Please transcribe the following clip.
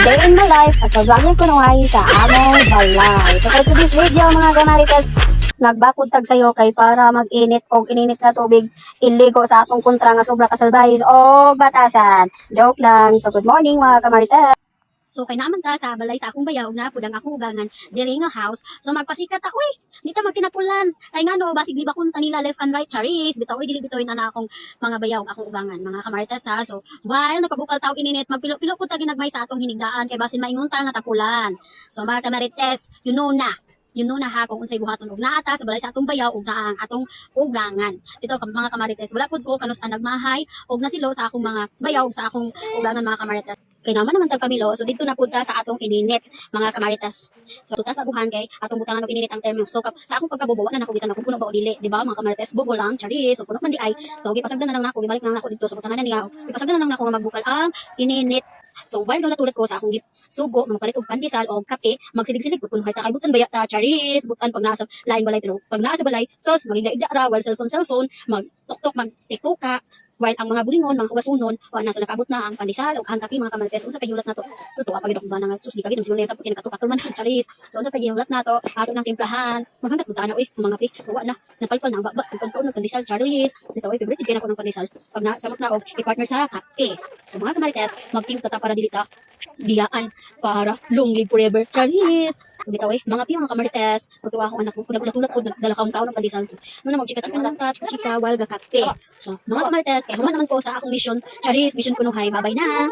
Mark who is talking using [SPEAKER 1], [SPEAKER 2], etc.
[SPEAKER 1] Day in my life as a vlogger ko nuhay sa among balay. So for today's video mga kamarites, nagbakod tag sayo kay para mag-init og ininit na tubig iligo sa atong kontra nga sobra kasalbahis o batasan. Joke lang. So good morning mga kamarites. So kay naman ta sa balay sa akong bayaw na pudang akong ugangan diri nga house. So magpasikat ta uy, dito magtinapulan. Ay ngano basig libakon kanila left and right charis. Bitaw dili bitoy na akong mga bayaw akong ugangan mga kamarites ha. So while nagpabukal taog ininit magpilo-pilo ko ta ginagmay sa atong hinigdaan kay basin maingon ta nga tapulan. So mga kamarites, you know na ha kung unsay buhaton og naata sa balay sa atong bayaw ug naa ang atong ugangan. Ito mga kamarites, wala pud ko kanus nagmahay og nasilo sa akong mga bayaw sa akong ugangan mga kamarites. Kay naman tag Camilo, so dito na punta sa atong ininit mga kamaritas. So tuta sa abuhan kay atong butangan og ininit ang termo. So sa akong pagkabobo na nako gitan ako puno ba o dili, di ba mga kamaritas? Bobo lang, charis, so puno man di ay. So gipasagdan na lang nako, gibalik na lang nako dito sa butangan niya. Gipasagdan na lang nako nga magbukal ang ininit. So while natulad ko sa akong sugo, mapalit og pandesal o kape, magsilig-silig pud kun hayta kay butan baya ta charis, butan pag naa sa laing balay pero pag naa sa balay, sos magigda ra while cellphone, mag-tok-tok, mag-tiktoka. While ang mga bulingon, mga ugasunon, na so nakabot na ang pandesal o ang kape mga kamarites, unsa kay yulat na to? Tutuwa pag idok ba nga sus di kagid siguro sa putin nakatukak man ang charis. So unsa kay yulat na to? Ato nang timplahan. Maghangat buta na uy, mga pi, tuwa na. Napalpal na ang baba, ang tuon ng pandesal charis. Dito uy, favorite din ako ng pandesal. Pag na samot na og i-partner sa kape. So mga kamarites, magtimpla ta para dili ta biyaan para long live forever charis. So bitaw mga pi mga kamarites, tutuwa ako anak ko nagulat-ulat ko dala kaon taon ng pandesal. Muna mo chika-chika lang ta, chika-chika while ga kape. So mga kamarites, kaya human naman ko sa akong mission. Charis, mission ko nuhay. Babay na!